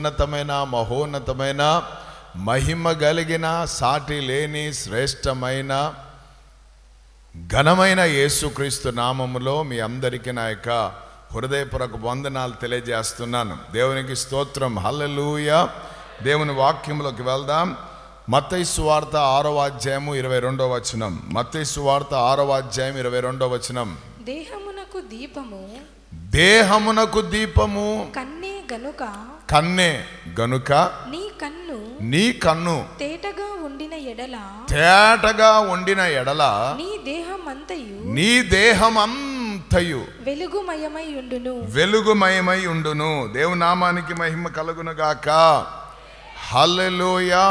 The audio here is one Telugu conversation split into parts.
ఉన్నతమైన మహోన్నతమైన మహిమ కలిగిన సాటి లేని శ్రేష్టమైన ఘనమైన యేసుక్రీస్తు నామములో మీ అందరికీ నా యొక్క హృదయపూర్వక వందనాలు తెలియజేస్తున్నాను. దేవునికి స్తోత్రం. హల్లెలూయా. దేవుని వాక్యంలోకి వెళ్దాం. మత్తయి సువార్త 6వ అధ్యాయము 22వ వచనం. మత్తయి సువార్త 6వ అధ్యాయం 22వ వచనం. దేహమునకు దీపము, దేహమునకు దీపము కన్నే గనుక, కన్నే గనుక నీ కన్ను తేటగా ఉండిన ఎడల నీ దేహమంతయు వెలుగుమయమై ఉండును. దేవుని నామానికి మహిమ కలుగును గాక. హల్లెలూయా.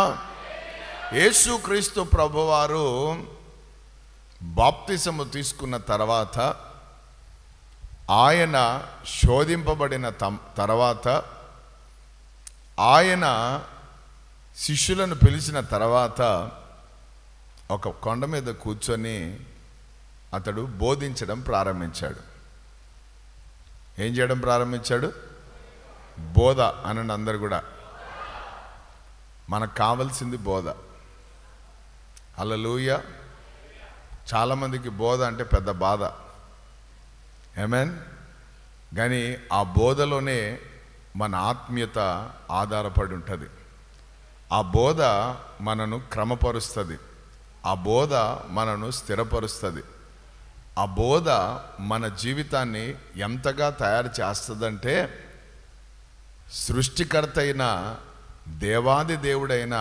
యేసుక్రీస్తు ప్రభువారు బాప్తిసము తీసుకున్న తర్వాత, ఆయన శోధింపబడిన తర్వాత, ఆయన శిష్యులను పిలిచిన తర్వాత ఒక కొండ మీద కూర్చొని అతడు బోధించడం ప్రారంభించాడు. ఏం చేయడం ప్రారంభించాడు? బోధ అనండి అందరు కూడా. మనకు కావాల్సింది బోధ. హల్లెలూయా. చాలామందికి బోధ అంటే పెద్ద బాధ. ఆమేన్. కానీ ఆ బోధలోనే మన ఆత్మీయత ఆధారపడి ఉంటుంది. ఆ బోధ మనను క్రమపరుస్తుంది. ఆ బోధ మనను స్థిరపరుస్తుంది. ఆ బోధ మన జీవితాన్ని ఎంతగా తయారు చేస్తుందంటే, సృష్టికర్త అయిన దేవాది దేవుడైన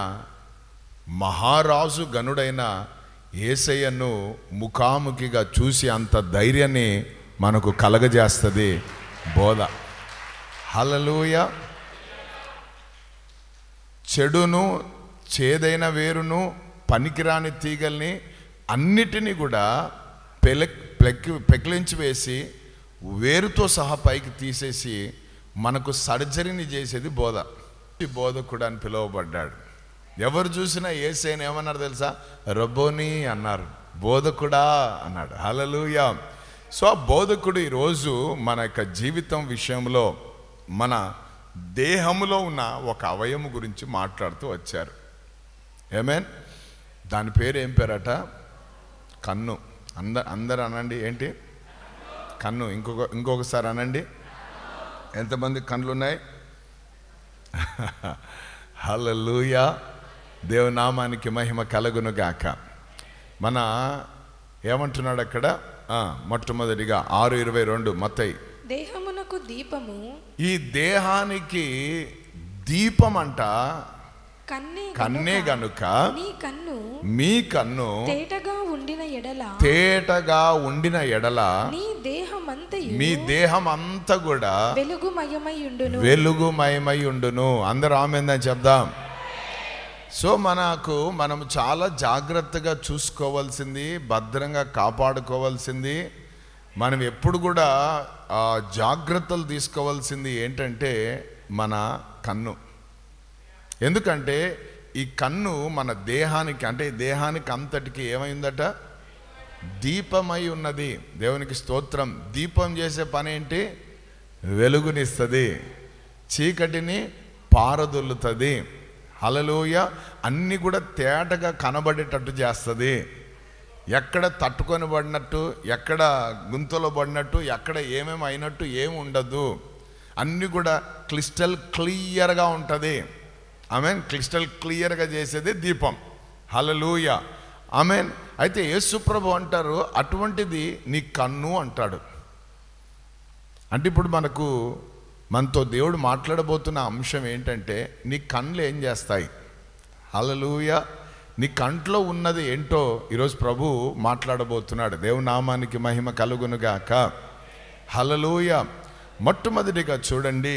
మహారాజు గనుడైన యేసయ్యను ముఖాముఖిగా చూసి అంత ధైర్యాన్ని మనకు కలగజేస్తుంది బోధ. హల్లెలూయా. చెడును, చేదైన వేరును, పనికిరాని తీగల్ని అన్నిటినీ కూడా పెకిలించి వేసి వేరుతో సహా పైకి తీసేసి మనకు సర్జరీని చేసేది బోధ. ఈ బోధకుడు అని పిలువబడ్డాడు. ఎవరు చూసినా యేసయ్యను ఏమన్నారు తెలుసా? రబ్బోని అన్నారు, బోధకుడా అన్నాడు. హల్లెలూయా. సో ఆ బోధకుడు ఈరోజు మన యొక్క జీవితం విషయంలో మన దేహములో ఉన్న ఒక అవయము గురించి మాట్లాడుతూ వచ్చారు. ఆమేన్. దాని పేరు ఏం పేరట? కన్ను. అందరు అనండి. ఏంటి? కన్ను. ఇంకొకసారి అనండి. ఎంతమంది కన్నులు ఉన్నాయి? హల్లెలూయా. దేవుని నామానికి మహిమ కలుగును గాక. మన ఏమంటున్నాడు అక్కడ? మొట్టమొదటిగా 6:22 మత్తయి. దేహమునకు దీపము, ఈ దేహానికి దీపం అంట కన్నే గనుక మీ కన్ను తేటగా ఉండిన ఎడల మీ దేహం అంతా కూడా వెలుగుమయమై ఉండును. అందరూ ఆమేన్ అని చెప్దాం. సో మనం చాలా జాగ్రత్తగా చూసుకోవాల్సింది, భద్రంగా కాపాడుకోవాల్సింది, మనం ఎప్పుడు కూడా జాగ్రత్తలు తీసుకోవాల్సింది ఏంటంటే మన కన్ను. ఎందుకంటే ఈ కన్ను మన దేహానికి, అంటే దేహానికి అంతటికి ఏమైందట? దీపమై ఉన్నది. దేవునికి స్తోత్రం. దీపం చేసే పని ఏంటి? వెలుగునిస్తుంది, చీకటిని పారదొల్లుతుంది. హల్లెలూయా. అన్నీ కూడా తేటగా కనబడేటట్టు చేస్తుంది. ఎక్కడ తట్టుకొని పడినట్టు, ఎక్కడ గుంతలో పడినట్టు, ఎక్కడ ఏమేమి అయినట్టు ఏమి ఉండదు. అన్నీ కూడా క్లిస్టల్ క్లియర్గా ఉంటుంది. ఆమేన్. క్లిస్టల్ క్లియర్గా చేసేది దీపం. హల్లెలూయా. ఆమేన్. అయితే యేసుప్రభు అంటారు, అటువంటిది నీ కన్ను అంటాడు. అంటే ఇప్పుడు మనతో దేవుడు మాట్లాడబోతున్న అంశం ఏంటంటే, నీ కళ్ళు ఏం చేస్తాయి? హల్లెలూయా. నీ కంట్లో ఉన్నది ఏంటో ఈరోజు ప్రభు మాట్లాడబోతున్నాడు. దేవుని నామానికి మహిమ కలుగునుగాక. హల్లెలూయా. మొట్టమొదటిగా చూడండి,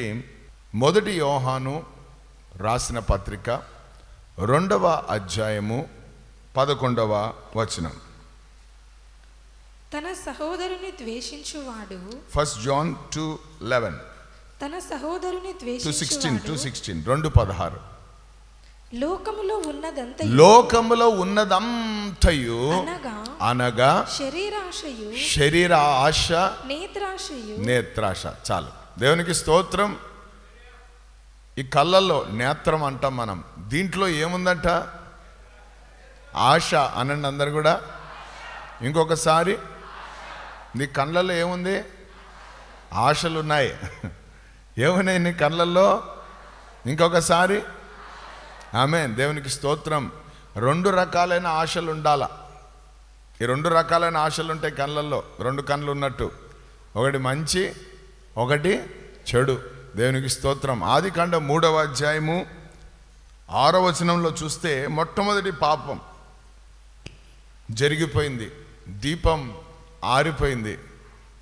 1 యోహాను రాసిన పత్రిక 2వ అధ్యాయము 11వ వచనం. తన సహోదరుని ద్వేషించువాడు, 1 John 2:11, తన సహోదరుని ద్వేషించువాడు 2:16, 2:16. లోకములో ఉన్నదంతయు అనగా శరీర ఆశ, నేత్రాశ. చాలు. దేవునికి స్తోత్రం. ఈ కళ్ళల్లో నేత్రం అంటాం మనం. దీంట్లో ఏముందంట? ఆశ అనండి అందరు కూడా. ఇంకొకసారి, నీ కళ్ళల్లో ఏముంది? ఆశలు ఉన్నాయి. ఏమున్నాయి నీ కళ్ళల్లో? ఇంకొకసారి. ఆమేన్, దేవునికి స్తోత్రం. 2 రకాలైన ఆశలు ఉండాల. ఈ 2 రకాలైన ఆశలు ఉంటాయి కళ్ళల్లో. 2 కళ్ళు ఉన్నట్టు, ఒకటి మంచి, ఒకటి చెడు. దేవునికి స్తోత్రం. ఆదికాండం 3వ అధ్యాయము 6వ వచనంలో చూస్తే, మొట్టమొదటి పాపం జరిగిపోయింది, దీపం ఆరిపోయింది,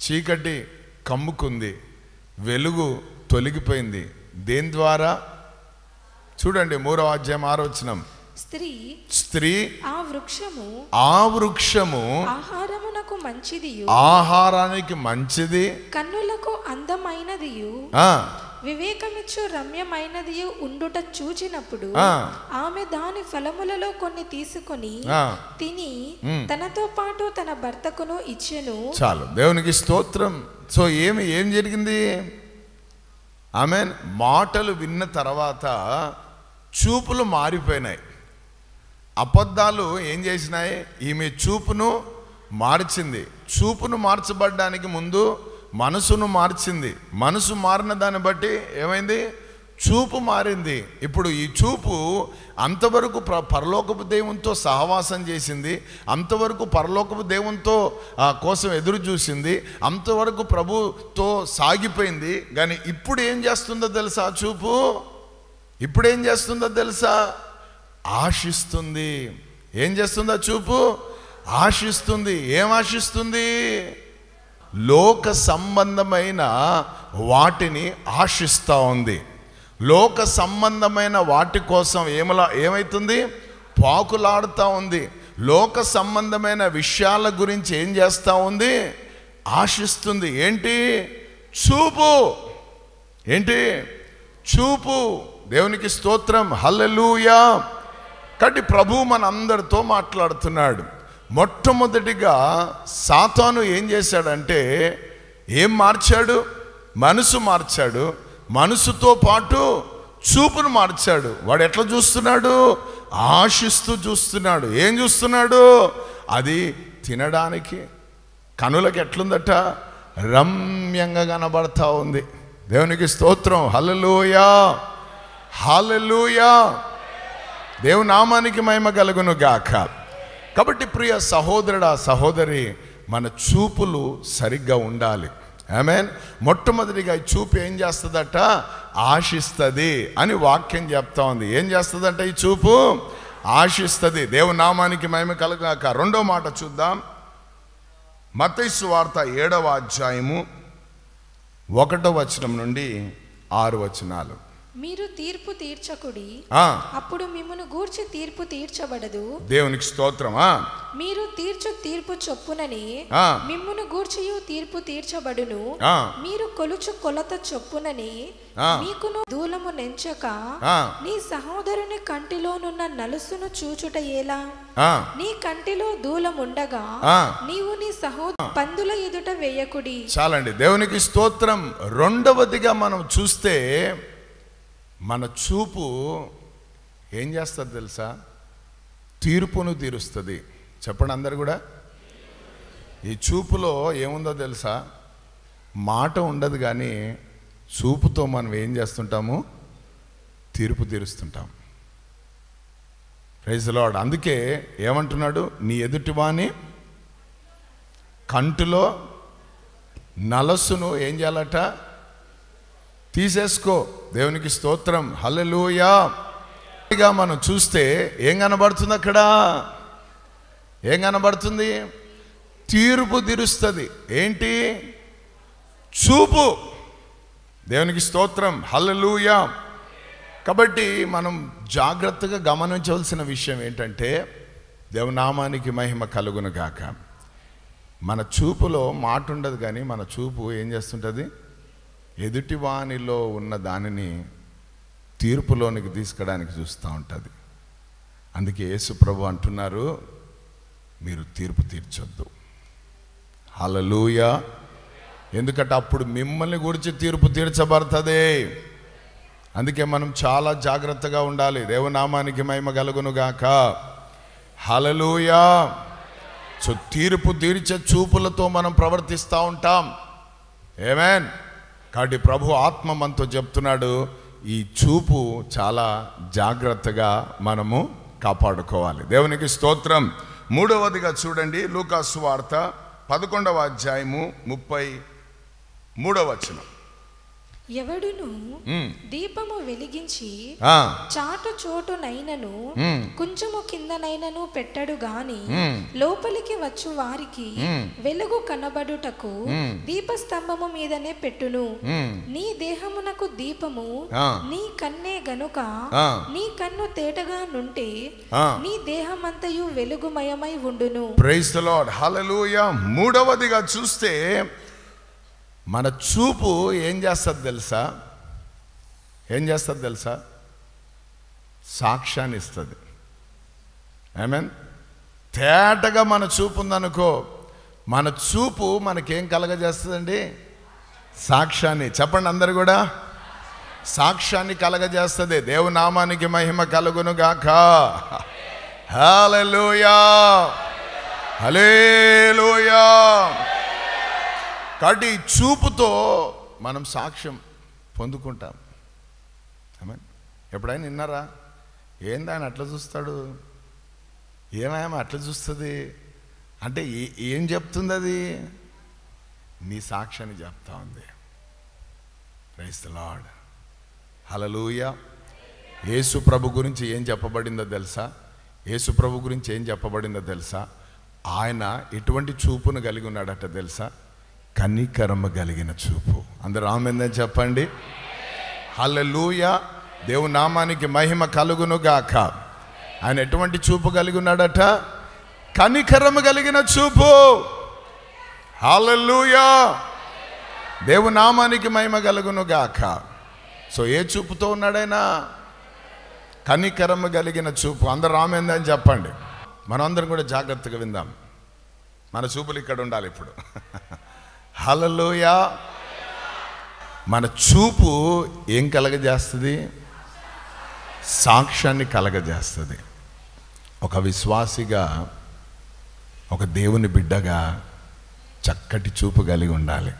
చీకటి కమ్ముకుంది, వెలుగు తొలగిపోయింది. దేని ద్వారా? చూడండి 3వ అధ్యాయం 6వ వచనం. స్త్రీ ఆ వృక్షము ఆహారానికి మంచిది, కన్నులకు అందమైనదియు వివేకమిచ్చు రమ్యమైనదియు ఉండుట చూచినప్పుడు ఆమె దాని ఫలములలో కొన్ని తీసుకొని తిని తనతో పాటు తన భర్తకును ఇచ్చెను. చాలు, దేవునికి స్తోత్రం. సో ఏం జరిగింది? ఆమేన్. మాటలు విన్న తర్వాత చూపులు మారిపోయినాయి. అబద్ధాలు ఏం చేసినాయి? ఈమె చూపును మార్చింది. చూపును మార్చబడ్డానికి ముందు మనసును మార్చింది. మనసు మారిన దాన్ని బట్టి ఏమైంది? చూపు మారింది. ఇప్పుడు ఈ చూపు అంతవరకు పరలోకపు దేవునితో సహవాసం చేసింది, అంతవరకు పరలోకపు దేవునితో కోసం ఎదురు చూసింది, అంతవరకు ప్రభుతో సాగిపోయింది. కానీ ఇప్పుడు ఏం చేస్తుందో తెలుసా? చూపు ఇప్పుడు ఏం చేస్తుందో తెలుసా? ఆశిస్తుంది. ఏం చేస్తుందో చూపు? ఆశిస్తుంది. ఏం ఆశిస్తుంది? లోక సంబంధమైన వాటిని ఆశిస్తూ ఉంది. లోక సంబంధమైన వాటి కోసం ఏమవుతుంది? పాకులాడుతూ ఉంది. లోక సంబంధమైన విషయాల గురించి ఏం చేస్తూ ఉంది? ఆశిస్తుంది. ఏంటి? చూపు. ఏంటి? చూపు. దేవునికి స్తోత్రం. హల్లెలూయా. కాబట్టి ప్రభు మనందరితో మాట్లాడుతున్నాడు. మొట్టమొదటిగా సాతాను ఏం చేశాడంటే, ఏం మార్చాడు? మనసు మార్చాడు. మనసుతో పాటు చూపును మార్చాడు. వాడు ఎట్లా చూస్తున్నాడు? ఆశిస్తూ చూస్తున్నాడు. ఏం చూస్తున్నాడు? అది తినడానికి కనులకు ఎట్లుందట? రమ్యంగా కనబడతా ఉంది. దేవునికి స్తోత్రం. హల్లెలూయా, హల్లెలూయా. దేవుని నామానికి మహిమ కలుగును గాక. కాబట్టి ప్రియ సహోదరుడా, సహోదరి, మన చూపులు సరిగ్గా ఉండాలి. ఆమేన్. మొట్టమొదటిగా ఈ చూపు ఏం చేస్తుందట? ఆశిస్తుంది అని వాక్యం చెప్తా ఉంది. ఏం చేస్తుందంట? ఈ చూపు ఆశిస్తుంది. దేవుని నామానికి మహిమ కలుగుగాక. 2వ మాట చూద్దాం. మత్తయి సువార్త 7వ అధ్యాయము 1వ వచనం నుండి 6 వచనాలు. మీరు తీర్పు తీర్చకుడి, అప్పుడు మిమ్మును గూర్చి తీర్పు తీర్చబడదు. దేవునికి స్తోత్రం. మీరు తీర్చు తీర్పు చొప్పునని మిమ్మును గూర్చియు తీర్పు తీర్చబడును. మీరు కొలుచు కొలత చొప్పునని మీకును దూలము నెంచక నీ సహోదరుని కంటిలోనున్న నలుసును చూచుట ఎలా? నీ కంటిలో దూలముండగా నీవు నీ సహోదరు పందుల ఎదుట వేయకుడి. చాలండి. దేవునికి స్తోత్రం. రెండవదిగా మనం చూస్తే, మన చూపు ఏం చేస్తుంది తెలుసా? తీర్పును తీరుస్తుంది. చెప్పండి అందరు కూడా. ఈ చూపులో ఏముందో తెలుసా? మాట ఉండదు, కానీ చూపుతో మనం ఏం చేస్తుంటాము? తీర్పు తీరుస్తుంటాం. Praise the lord. అందుకే ఏమంటున్నాడు? నీ ఎదుటివాని కంటిలో నలసును ఏం చేయాలట? తీసేసుకో. దేవునికి స్తోత్రం. హల్లెలూయా. మనం చూస్తే ఏం కనబడుతుంది అక్కడ? ఏం కనబడుతుంది? తీర్పు తీరుస్తుంది. ఏంటి? చూపు. దేవునికి స్తోత్రం. హల్లెలూయా. కాబట్టి మనం జాగ్రత్తగా గమనించవలసిన విషయం ఏంటంటే, దేవునామానికి మహిమ కలుగును గాక. మన చూపులో మాట ఉండదు, కానీ మన చూపు ఏం చేస్తుంటుంది? ఎదుటివానిలో ఉన్న దానిని తీర్పులోనికి తీసుకురావడానికి చూస్తూ ఉంటుంది. అందుకే యేసు ప్రభు అంటున్నారు, మీరు తీర్పు తీర్చొద్దు. హల్లెలూయా. ఎందుకంటే అప్పుడు మిమ్మల్ని గురించి తీర్పు తీర్చబడుతుంది. అందుకే మనం చాలా జాగ్రత్తగా ఉండాలి. దేవునామానికి మహిమ కలుగును గాక. హల్లెలూయా. సో తీర్పు తీర్చే చూపులతో మనం ప్రవర్తిస్తూ ఉంటాం. ఆమేన్. కాబట్టి ప్రభు ఆత్మ మనతో చెప్తున్నాడు, ఈ చూపు చాలా జాగ్రత్తగా మనము కాపాడుకోవాలి. దేవునికి స్తోత్రం. మూడవదిగా చూడండి, లూకా సువార్త 11వ అధ్యాయము 33వ వచనం. ఎవడును దీపము వెలిగించి చాటు చోటునైనను కొంచెము కిందనైనను పెట్టడు గాని లోపలికి వచ్చు వారికి వెలుగు కనబడుటకు దీపస్తంభము మీదనే పెట్టును. నీ దేహమునకు దీపము నీ కన్నే గనుక నీ కన్ను తేటగా నుంటే నీ దేహమంతయు వెలుగుమయమై ఉండును. Praise the Lord. హల్లెలూయా. మూడవదిగా చూస్తే మన చూపు ఏం చేస్తుంది తెలుసా? ఏం చేస్తుంది తెలుసా? సాక్ష్యాన్ని ఇస్తుంది. ఆమేన్. తేటగా మన చూపు ఉందనుకో, మన చూపు మనకేం కలగజేస్తుందండి? సాక్ష్యాన్ని. చెప్పండి అందరు కూడా, సాక్ష్యాన్ని కలగజేస్తుంది. దేవునామానికి మహిమ కలుగును గాక. హల్లెలూయా, హల్లెలూయా. కాబట్టి చూపుతో మనం సాక్ష్యం పొందుకుంటాం. ఆమేన్. ఎప్పుడైనా విన్నారా, ఏంది ఆయన అట్లా చూస్తాడు, ఏమేమో అట్లా చూస్తుంది అంటే ఏం చెప్తుంది? అది నీ సాక్ష్యాన్ని చెప్తా ఉంది. Praise the Lord. హల్లెలూయా. యేసు ప్రభు గురించి ఏం చెప్పబడిందో తెలుసా? యేసు ప్రభు గురించి ఏం చెప్పబడిందో తెలుసా? ఆయన ఎటువంటి చూపును కలిగి ఉన్నాడట తెలుసా? కనికరము కలిగిన చూపు. అందరూ ఆమేన్ చెప్పండి. హల్లెలూయా. దేవుని నామానికి మహిమ కలుగును గాక. ఆయన ఎటువంటి చూపు కలిగి ఉన్నాడట? కనికరము కలిగిన చూపు. హల్లెలూయా. దేవుని నామానికి మహిమ కలుగును గాక. సో ఏ చూపుతో ఉన్నాడైనా? కనికరము కలిగిన చూపు. అందరూ ఆమేన్ అని చెప్పండి. మనందరం కూడా జాగ్రత్తగా విందాం. మన చూపులు ఇక్కడ ఉండాలి ఇప్పుడు. హల్లెలూయా. మన చూపు ఏం కలగజేస్తుంది? సాక్ష్యాన్ని కలగజేస్తుంది. ఒక విశ్వాసిగా, ఒక దేవుని బిడ్డగా చక్కటి చూపు కలిగి ఉండాలి.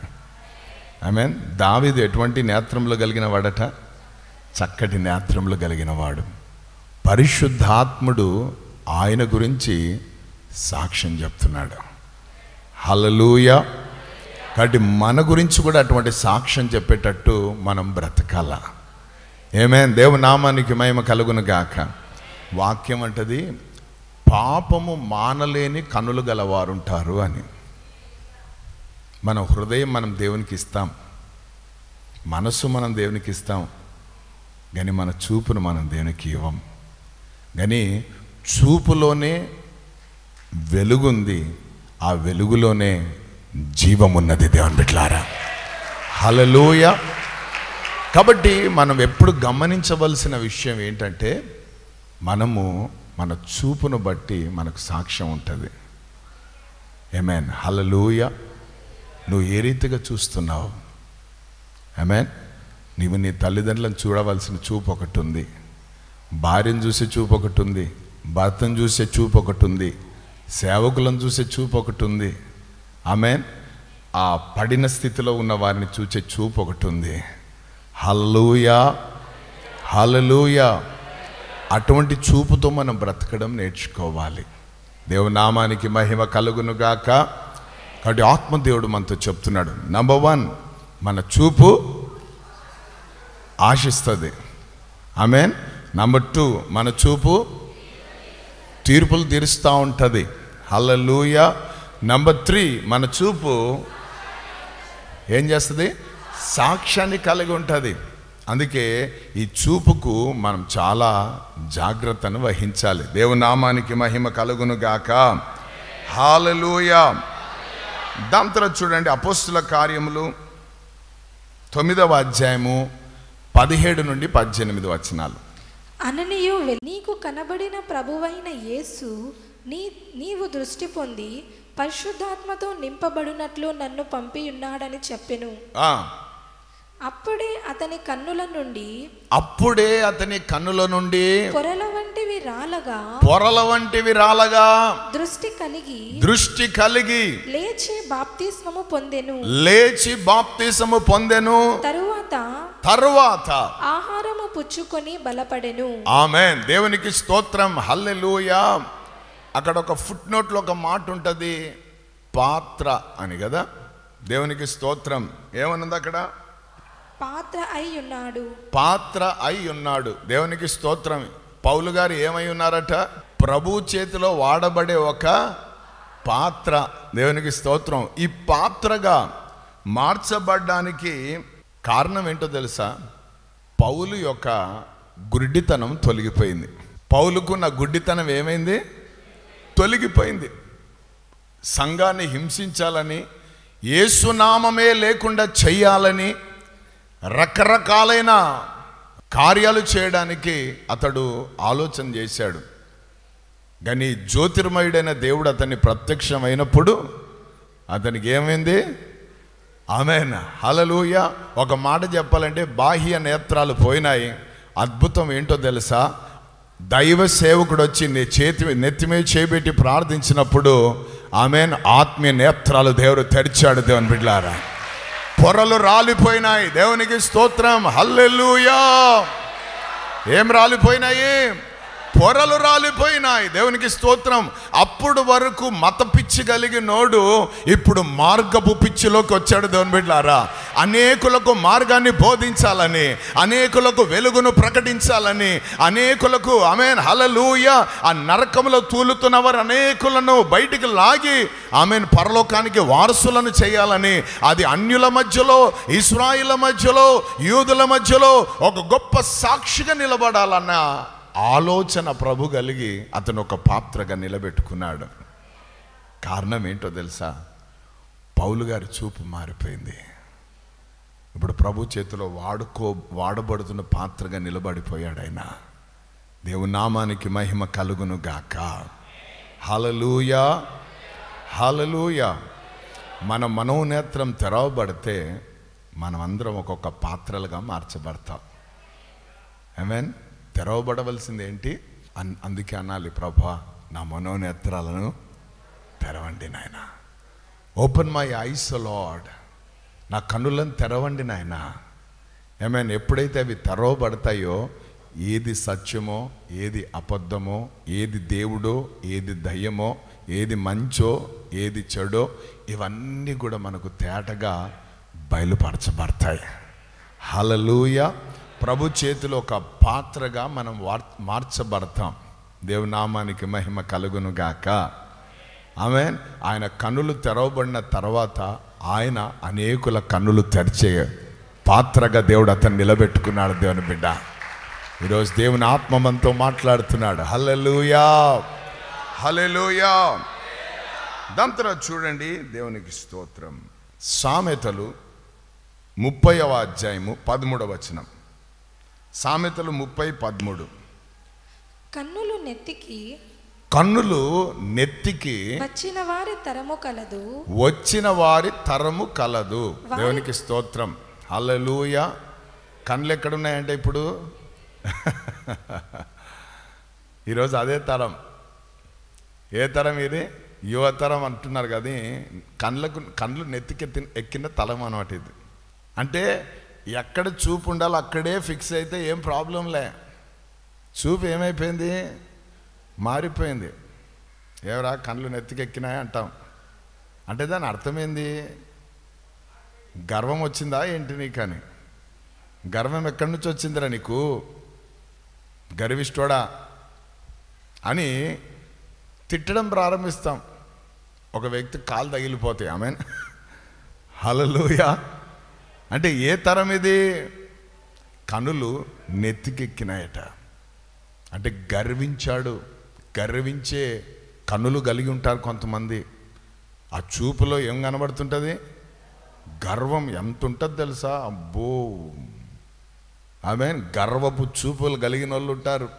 ఆమేన్. దావీదు ఎటువంటి నేత్రములు కలిగిన వాడట? చక్కటి నేత్రములు కలిగిన వాడు. పరిశుద్ధాత్ముడు ఆయన గురించి సాక్ష్యం చెప్తున్నాడు. హల్లెలూయా. కాబట్టి మన గురించి కూడా అటువంటి సాక్ష్యం చెప్పేటట్టు మనం బ్రతకాల. ఆమేన్. దేవుని నామానికి మహిమ కలుగును గాక. వాక్యం అంటది, పాపము మానలేని కనులు గలవారుంటారు అని. మన హృదయం మనం దేవునికి ఇస్తాం, మనసు మనం దేవునికి ఇస్తాం, కానీ మన చూపును మనం దేవునికి ఇవ్వం. కానీ చూపులోనే వెలుగుంది, ఆ వెలుగులోనే జీవమున్నది. దేవుని బిడ్డలారా, హల్లెలూయా. కాబట్టి మనం ఎప్పుడు గమనించవలసిన విషయం ఏంటంటే, మనము మన చూపును బట్టి మనకు సాక్ష్యం ఉంటుంది. ఆమేన్. హల్లెలూయా. నువ్వు ఏ రీతిగా చూస్తున్నావు? ఆమేన్. నీవు నీ తల్లిదండ్రులను చూడవలసిన చూపు ఒకటి ఉంది, భార్యను చూసే చూపు ఒకటి ఉంది, భర్తను చూసే చూపు ఒకటి ఉంది, సేవకులను చూసే చూపు ఒకటి ఉంది. ఆమేన్. ఆ పడిన స్థితిలో ఉన్న వారిని చూసే చూపు ఒకటి ఉంది. హల్లెలూయా, హల్లెలూయా. అటువంటి చూపుతో మనం బ్రతకడం నేర్చుకోవాలి. దేవునామానికి మహిమ కలుగును గాక. కాబట్టి ఆత్మదేవుడు మనతో చెప్తున్నాడు, నంబర్ 1 మన చూపు ఆశిస్తుంది. ఆమేన్. నంబర్ 2 మన చూపు తీర్పులు తీరుస్తూ ఉంటుంది. హల్లెలూయా. నంబర్ 3 మన చూపు ఏం చేస్తుంది? సాక్ష్యాన్ని కలిగి ఉంటుంది. అందుకే ఈ చూపుకు మనం చాలా జాగ్రత్తను వహించాలి. దేవుని నామానికి మహిమ కలుగును గాక. హల్లెలూయా. దాని తర్వాత చూడండి, అపోస్తుల కార్యములు 9వ అధ్యాయము 17 నుండి 18 వచనాలు. అననీయు నీకు కనబడిన ప్రభువైన యేసు నీవు దృష్టి పొంది పరిశుద్ధాత్మతో నింపబడినట్లు నన్ను పంపి ఉన్నాడని చెప్పెను. అప్పుడే అతని కన్నుల నుండి పొరల వంటివి రాలగా దృష్టి కలిగి లేచి బాప్తిస్మము పొందెను తరువాత ఆహారము పుచ్చుకొని బలపడెను. ఆమేన్. దేవునికి స్తోత్రం. హల్లెలూయా. అక్కడ ఒక ఫుట్ నోట్ లో ఒక మాట ఉంటది, పాత్ర అని కదా. దేవునికి స్తోత్రం. ఏమన్నది అక్కడ? పాత్ర అయి ఉన్నాడు. దేవునికి స్తోత్రం. పౌలు గారు ఏమై ఉన్నారట? ప్రభు చేతిలో వాడబడే ఒక పాత్ర. దేవునికి స్తోత్రం. ఈ పాత్రగా మార్చబడ్డానికి కారణం ఏంటో తెలుసా? పౌలు యొక్క గుడ్డితనం తొలగిపోయింది. పౌలుకున్న గుడ్డితనం ఏమైంది? తొలగిపోయింది. సంఘాన్ని హింసించాలని, యేసునామమే లేకుండా చెయ్యాలని, రకరకాలైన కార్యాలు చేయడానికి అతడు ఆలోచన చేశాడు. కానీ జ్యోతిర్మయుడైన దేవుడు అతన్ని ప్రత్యక్షమైనప్పుడు అతనికి ఏమైంది? ఆమేన్. హల్లెలూయా. ఒక మాట చెప్పాలంటే బాహ్య నేత్రాలు పోయినాయి. అద్భుతం ఏంటో తెలుసా? దైవ సేవకుడు వచ్చి నెత్తి మీద చేపెట్టి ప్రార్థించినప్పుడు ఆమేన్, ఆత్మీయ నేత్రాలు దేవుడు తెరిచాడు. దేవుని బిడ్డలారా, పొరలు రాలిపోయినాయి. దేవునికి స్తోత్రం. హల్లెలూయా. ఏం రాలిపోయినాయి? పొరలు రాలిపోయినాయి. దేవునికి స్తోత్రం. అప్పుడు వరకు మత పిచ్చి కలిగినోడు ఇప్పుడు మార్గపు పిచ్చిలోకి వచ్చాడు. దేవుని బిడ్డలారా, అనేకులకు మార్గాన్ని బోధించాలని, అనేకులకు వెలుగును ప్రకటించాలని, అనేకులకు ఆమేన్ హల్లెలూయా ఆ నరకంలో తూలుతున్న వారు అనేకులను బయటికి లాగి ఆమేన్ పరలోకానికి వారసులను చేయాలని, అది అన్యుల మధ్యలో, ఇశ్రాయేలు మధ్యలో, యూదుల మధ్యలో ఒక గొప్ప సాక్షిగా నిలబడాలన్న ఆలోచన ప్రభు కలిగి అతను ఒక పాత్రగా నిలబెట్టుకున్నాడు. కారణం ఏంటో తెలుసా? పౌలు గారి చూపు మారిపోయింది. ఇప్పుడు ప్రభు చేతిలో వాడబడుతున్న పాత్రగా నిలబడిపోయాడు ఆయన. దేవుని నామానికి మహిమ కలుగును గాక. హల్లెలూయా. హల్లెలూయా. మన మనోనేత్రం తెరవబడితే మనం అందరం ఒక్కొక్క పాత్రలుగా మార్చబడతాం. ఆమేన్. తెరవబడవలసింది ఏంటి? అందుకే అనాలి, ప్రభా నా మనోనేత్రాలను తెరవండి నాయన. Open my eyes lord. నా కన్నులను తెరవండి నాయన. ఆమేన్. ఎప్పుడైతే అవి తెరవబడతాయో ఏది సత్యమో, ఏది అబద్ధమో, ఏది దేవుడో, ఏది దయ్యమో, ఏది మంచో, ఏది చెడో, ఇవన్నీ కూడా మనకు తేటగా బయలుపరచబడతాయి. హల్లెలూయా. ప్రభు చేతిలో ఒక పాత్రగా మనం మార్చబడతాం. దేవుని నామానికి మహిమ కలుగును గాక. ఆమేన్. ఆయన కన్నులు తెరవబడిన తర్వాత ఆయన అనేకుల కన్నులు తెరిచే పాత్రగా దేవుడు అతన్ని నిలబెట్టుకున్నాడు. దేవుని బిడ్డ, ఈరోజు దేవుని ఆత్మ మనతో మాట్లాడుతున్నాడు. హల్లెలూయా. హల్లెలూయా. దాని తర్వాత చూడండి, దేవునికి స్తోత్రం. సామెతలు 30వ అధ్యాయము 13వ వచనం. సామెతలు 30:13. కన్నులు నెత్తికి వచ్చిన వారి తరము కలదు. దేవునికి స్తోత్రం. హల్లెలూయా. కన్నులు ఎక్కడున్నాయంటే ఇప్పుడు ఈరోజు అదే తరం. ఏ తరం ఇది? యువతరం అంటున్నారు కదా. కన్నులు నెత్తికి ఎక్కిన తలం అన్నమాట ఇది. అంటే ఎక్కడ చూపు ఉండాలో అక్కడే ఫిక్స్ అయితే ఏం ప్రాబ్లంలే. చూపు ఏమైపోయింది? మారిపోయింది. ఎవరా కళ్ళు నెత్తికెక్కినాయి అంటాం. అంటే దాని అర్థమైంది, గర్వం వచ్చిందా ఏంటి నీకని? గర్వం ఎక్కడి నుంచి వచ్చిందిరా నీకు, గర్విష్ఠుడా అని తిట్టడం ప్రారంభిస్తాం. ఒక వ్యక్తి కాలు తగిలిపోతాయి. ఆమేన్. హల్లెలూయా. అంటే ఏ తరం ఇది? కనులు నెత్తికెక్కినాయట. అంటే గర్వించే కన్నులు కలిగి ఉంటారు కొంతమంది. ఆ చూపులో ఏం కనబడుతుంటుంది? గర్వం ఎంత ఉంటుంది తెలుసా? అబ్బో. ఆమేన్. గర్వపు చూపులు కలిగిన వాళ్ళు ఉంటారు.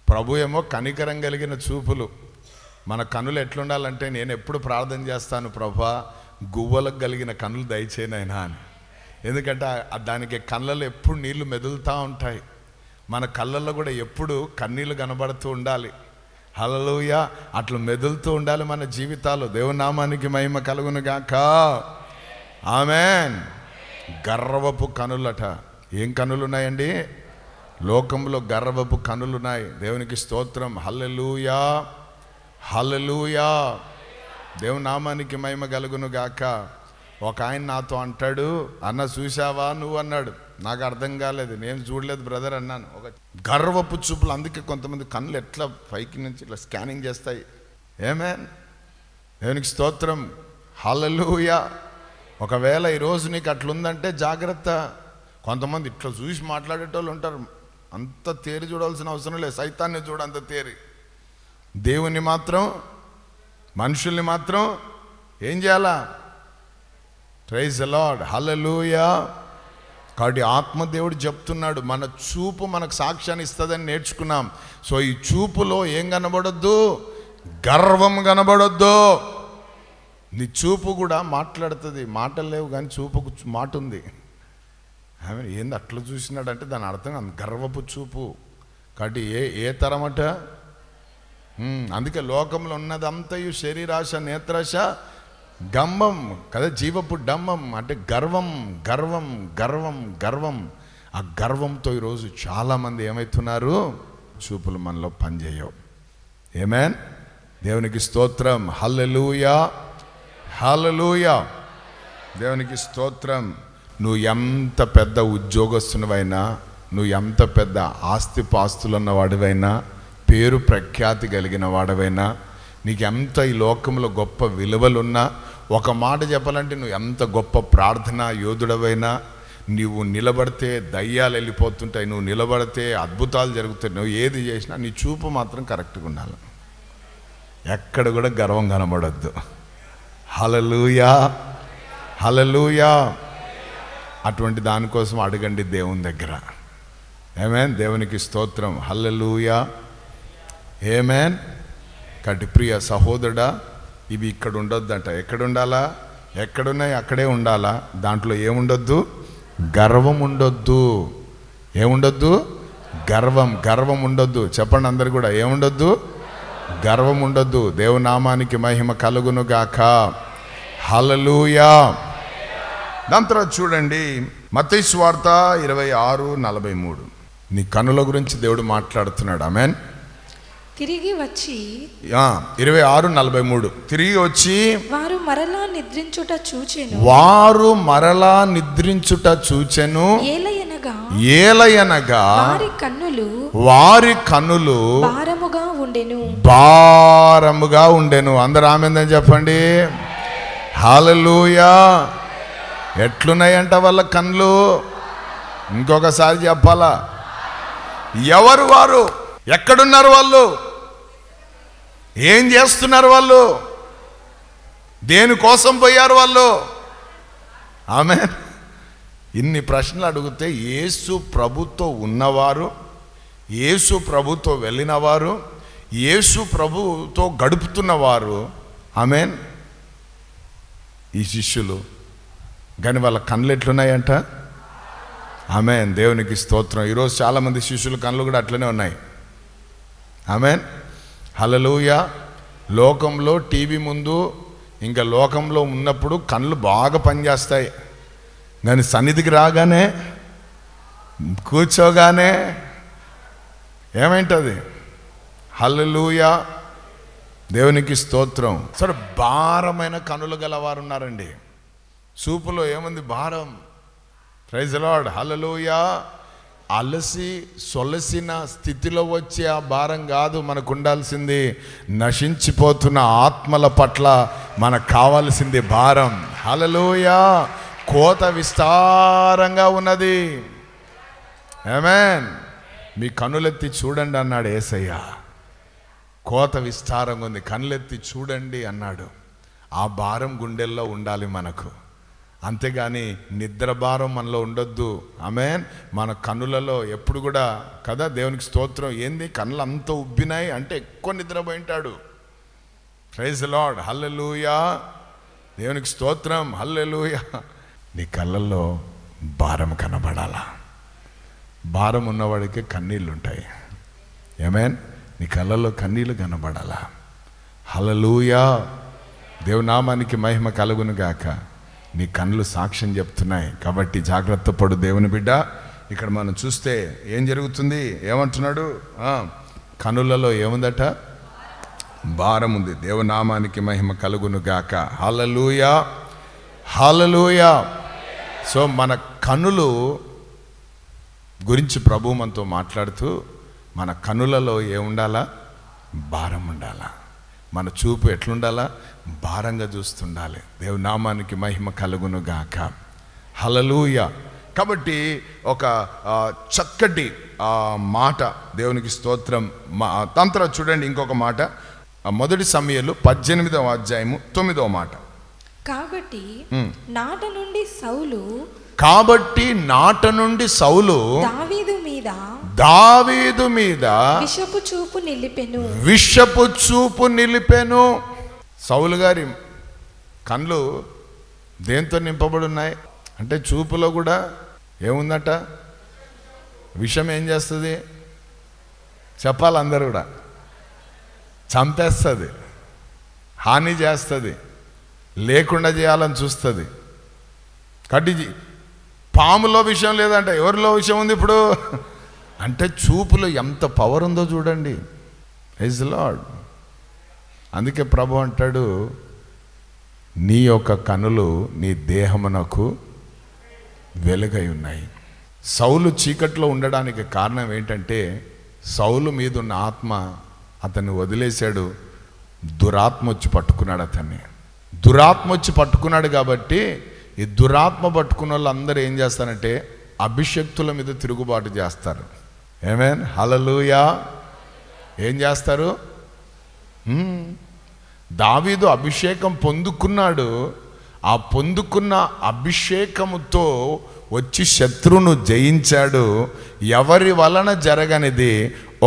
ప్రభు ఏమో కనికరం కలిగిన చూపులు. మన కన్నులు ఎట్లుండాలంటే, నేను ఎప్పుడు ప్రార్థన చేస్తాను, ప్రభా గువ్వలకు కలిగిన కన్నులు దయచేయనైనా అని. ఎందుకంటే దానికి కళ్ళల్లో ఎప్పుడు నీళ్లు మెదులుతూ ఉంటాయి. మన కళ్ళల్లో కూడా ఎప్పుడు కన్నీళ్ళు కనబడుతూ ఉండాలి. హల్లెలూయా. అట్లా మెదులుతూ ఉండాలి మన జీవితాలు. దేవుని నామానికి మహిమ కలుగును గాక. ఆమేన్. గర్వపు కనులట. ఏం కనులు ఉన్నాయండి? లోకంలో గర్వపు కనులున్నాయి. దేవునికి స్తోత్రం. హల్లెలూయా, హల్లెలూయా. దేవుని నామానికి మహిమ కలుగును గాక. ఒక ఆయన నాతో అంటాడు, అన్న చూసావా నువ్వు అన్నాడు. నాకు అర్థం కాలేదు, నేను చూడలేదు బ్రదర్ అన్నాను. ఒక గర్వపు చూపులు. అందుకే కొంతమంది కళ్ళు ఎట్లా పైకి నుంచి ఇట్లా స్కానింగ్ చేస్తాయి. ఆమేన్. దేవునికి స్తోత్రం. హల్లెలూయా. ఒకవేళ ఈరోజు నీకు అట్లుందంటే జాగ్రత్త. కొంతమంది ఇట్లా చూసి మాట్లాడేటోళ్ళు ఉంటారు. అంత తేరి చూడాల్సిన అవసరం లేదు. సైతాన్ని చూడు అంత తేరి. దేవుని మాత్రం, మనుషుల్ని మాత్రం ఏం చేయాలా? Praise the Lord. హల్లెలూయా. కాబట్టి ఆత్మదేవుడు చెప్తున్నాడు, మన చూపు మనకు సాక్ష్యాన్ని ఇస్తుందని నేర్చుకున్నాం. సో ఈ చూపులో ఏం కనబడొద్దు? గర్వం కనబడొద్దు. నీ చూపు కూడా మాట్లాడుతుంది. మాటలు లేవు కానీ చూపుకు మాట ఉంది. ఆమె ఏంది అట్లా చూసినాడంటే దాని అర్థం గర్వపు చూపు. కాబట్టి ఏ తరమట? అందుకే లోకంలో ఉన్నదంతయు శరీరాశ, నేత్రాశ, గంభం కదా, జీవపు డంబం. అంటే గర్వం, గర్వం, గర్వం, గర్వం. ఆ గర్వంతో ఈరోజు చాలామంది ఏమవుతున్నారు? చూపులు మనలో పనిచేయవు. ఆమేన్. దేవునికి స్తోత్రం. హల్లెలూయా, హల్లెలూయా. దేవునికి స్తోత్రం. నువ్వు ఎంత పెద్ద ఉద్యోగస్తునివైనా, నువ్వు ఎంత పెద్ద ఆస్తిపాస్తులు ఉన్న వాడివైనా, పేరు ప్రఖ్యాతి కలిగిన వాడివైనా, నీకు ఎంత ఈ లోకంలో గొప్ప విలువలున్నా, ఒక మాట చెప్పాలంటే నువ్వు ఎంత గొప్ప ప్రార్థనా యోధుడవైనా, నువ్వు నిలబడితే దయ్యాలు వెళ్ళిపోతుంటాయి, నువ్వు నిలబడితే అద్భుతాలు జరుగుతాయి, నువ్వు ఏది చేసినా నీ చూపు మాత్రం కరెక్ట్గా ఉండాలి. ఎక్కడ కూడా గర్వం కనబడొద్దు. హల్లెలూయా, హల్లెలూయా. అటువంటి దానికోసం అడగండి దేవుని దగ్గర. ఆమేన్. దేవునికి స్తోత్రం. హల్లెలూయా, ఆమేన్. కాబట్టి ప్రియ సహోదరుడా, ఇవి ఇక్కడ ఉండొద్దంట. ఎక్కడ ఉండాలా? ఎక్కడున్నాయి అక్కడే ఉండాలా. దాంట్లో ఏముండొద్దు? గర్వం ఉండొద్దు. ఏముండొద్దు? గర్వం. గర్వం ఉండొద్దు. చెప్పండి అందరు కూడా, ఏముండొద్దు? గర్వం ఉండొద్దు. దేవుని నామానికి మహిమ కలుగును గాక. హల్లెలూయా. దాని తర్వాత చూడండి మత్తయి సువార్త 26:43. నీ కనుల గురించి దేవుడు మాట్లాడుతున్నాడు. ఆమేన్. తిరిగి వచ్చి 26:43 తిరిగి వచ్చి వారు మరలా నిద్రించుట చూచెను. వారు మరలా నిద్రించుట చూచెను. ఏలయనగా వారి కన్నులు భారముగా ఉండెను. భారముగా ఉండెను. అందరూ ఆమేన్ చెప్పండి. హల్లెలూయా. ఎట్లున్నాయంట వాళ్ళ కన్నులు? ఇంకొకసారి చెప్పాలా? ఎవరు వారు? ఎక్కడున్నారు వాళ్ళు? ఏం చేస్తున్నారు వాళ్ళు? దేనికోసం పోయారు వాళ్ళు? ఆమేన్. ఇన్ని ప్రశ్నలు అడిగితే యేసు ప్రభుతో ఉన్నవారు, యేసు ప్రభుతో వెళ్ళినవారు, యేసు ప్రభుతో గడుపుతున్నవారు, ఆమేన్, ఈ శిష్యులు. కానీ వాళ్ళ కళ్ళు ఎట్లున్నాయంట? ఆమేన్. దేవునికి స్తోత్రం. ఈరోజు చాలామంది శిష్యుల కళ్ళు కూడా అట్లనే ఉన్నాయి. ఆమేన్. హల్లెలూయా. లోకంలో టీవీ ముందు ఇంకా లోకంలో ఉన్నప్పుడు కళ్ళు బాగా పనిచేస్తాయి, కానీ సన్నిధికి రాగానే కూర్చోగానే ఏమైంటుంది? హల్లెలూయా. దేవునికి స్తోత్రం. సరే, భారమైన కనులు గలవారు ఉన్నారండి. చూపులో ఏముంది? భారం. Praise the Lord. హల్లెలూయా. అలసి సొలసిన స్థితిలో వచ్చే ఆ భారం కాదు మనకు ఉండాల్సింది. నశించిపోతున్న ఆత్మల పట్ల మనకు కావాల్సింది భారం. హల్లెలూయా. కోత విస్తారంగా ఉన్నది. ఆమేన్. మీ కన్నులెత్తి చూడండి అన్నాడు యేసయ్య. కోత విస్తారంగా ఉంది, కన్నులెత్తి చూడండి అన్నాడు. ఆ భారం గుండెల్లో ఉండాలి మనకు. అంతేగాని నిద్ర భారం మనలో ఉండొద్దు. ఆమేన్. మన కన్నులలో ఎప్పుడు కూడా కదా, దేవునికి స్తోత్రం. ఏంది కన్నులు అంత ఉబ్బినాయి అంటే ఎక్కువ నిద్రపోయింటాడు. Praise the Lord. హల్లెలూయా. దేవునికి స్తోత్రం. హల్లెలూయా. నీ కళ్ళల్లో భారం కనబడాలా. భారం ఉన్నవాడికి కన్నీళ్ళు ఉంటాయి. ఆమేన్. నీ కళ్ళల్లో కన్నీళ్ళు కనబడాలా. హల్లెలూయా. దేవునామానికి మహిమ కలుగును గాక. నీ కళ్ళు సాక్ష్యం చెప్తున్నాయి కాబట్టి జాగ్రత్త పడు దేవుని బిడ్డ. ఇక్కడ మనం చూస్తే ఏం జరుగుతుంది, ఏమంటున్నాడు? కనులలో ఏముందట? భారం ఉంది. దేవునామానికి మహిమ కలుగును గాక. హల్లెలూయా, హల్లెలూయా. సో మన కనులు గురించి ప్రభు మనతో మాట్లాడుతూ, మన కనులలో ఏముండాలా? భారం ఉండాలా. మన చూపు ఎట్లుండాలా? భారంగా చూస్తుండాలి. దేవునామానికి మహిమ కలుగును గాక. హల్లెలూయా. కాబట్టి ఒక చక్కటి మాట, దేవునికి స్తోత్రం. తంత్ర చూడండి ఇంకొక మాట, మొదటి సమూయేలు 18వ అధ్యాయము 9వ మాట. కాబట్టి నాట నుండి సౌలు దావీదు మీద విషపు చూపు నిలిపెను. సౌలు గారి కళ్ళు దేంతో నింపబడి ఉన్నాయి అంటే, చూపులో కూడా ఏముందట? విషం ఏం చేస్తుంది చెప్పాలి అందరూ కూడా? చంపేస్తుంది, హాని చేస్తుంది, లేకుండా చేయాలని చూస్తుంది. కాబట్టి పాములో విషయం లేదంటే ఎవరిలో విషయం ఉంది ఇప్పుడు అంటే? చూపులో ఎంత పవర్ ఉందో చూడండి. Praise the lord. అందుకే ప్రభు అంటాడు, నీ యొక్క కనులు నీ దేహమునకు వెలుగై ఉన్నాయి. సౌలు చీకట్లో ఉండడానికి కారణం ఏంటంటే, సౌలు మీద ఉన్న ఆత్మ అతన్ని వదిలేశాడు. దురాత్మ వచ్చి పట్టుకున్నాడు అతన్ని. దురాత్మ వచ్చి పట్టుకున్నాడు కాబట్టి ఈ దురాత్మ పట్టుకున్న వాళ్ళు అందరూ ఏం చేస్తారంటే అభిషక్తుల మీద తిరుగుబాటు చేస్తారు. ఆమేన్. హల్లెలూయా. ఏం చేస్తారు? దావీదు అభిషేకం పొందుకున్నాడు. ఆ పొందుకున్న అభిషేకముతో వచ్చి శత్రువును జయించాడు. ఎవరి వలన జరగనిది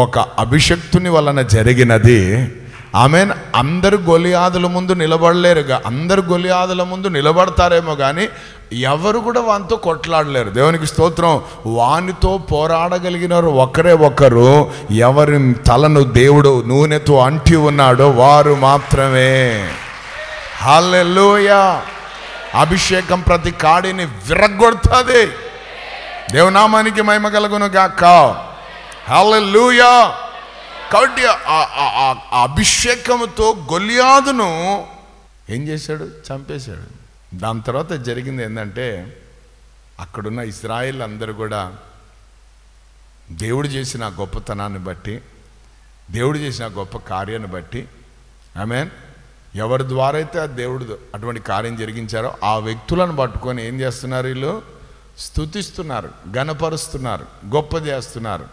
ఒక అభిషక్తుని వలన జరిగినది. ఆమేన్. అందరు గొలియాదుల ముందు నిలబడలేరుగా. అందరు గొలియాదుల ముందు నిలబడతారేమో కానీ ఎవరు కూడా వానితో కొట్లాడలేరు. దేవునికి స్తోత్రం. వానితో పోరాడగలిగిన ఒకరే ఒకరు, ఎవరి తలను దేవుడు నూనెతో అంటి ఉన్నాడో వారు మాత్రమే. హల్లెలూయా. అభిషేకం ప్రతి కాడిని విరగొడుతుంది. దేవునామానికి మహిమ కలుగును గాక. హల్లెలూయా. కాబట్టి ఆ అభిషేకముతో గొలియాదును ఏం చేశాడు? చంపేశాడు. దాని తర్వాత జరిగింది ఏంటంటే, అక్కడున్న ఇశ్రాయేల్ అందరూ కూడా దేవుడు చేసిన గొప్పతనాన్ని బట్టి, దేవుడు చేసిన గొప్ప కార్యాన్ని బట్టి, ఆమేన్, ఎవరి ద్వారా అయితే ఆ దేవుడు అటువంటి కార్యం జరిగించారో ఆ వ్యక్తులను పట్టుకొని ఏం చేస్తున్నారు? వీళ్ళు స్తుతిస్తున్నారు, గణపరుస్తున్నారు, గొప్ప చేస్తున్నారు.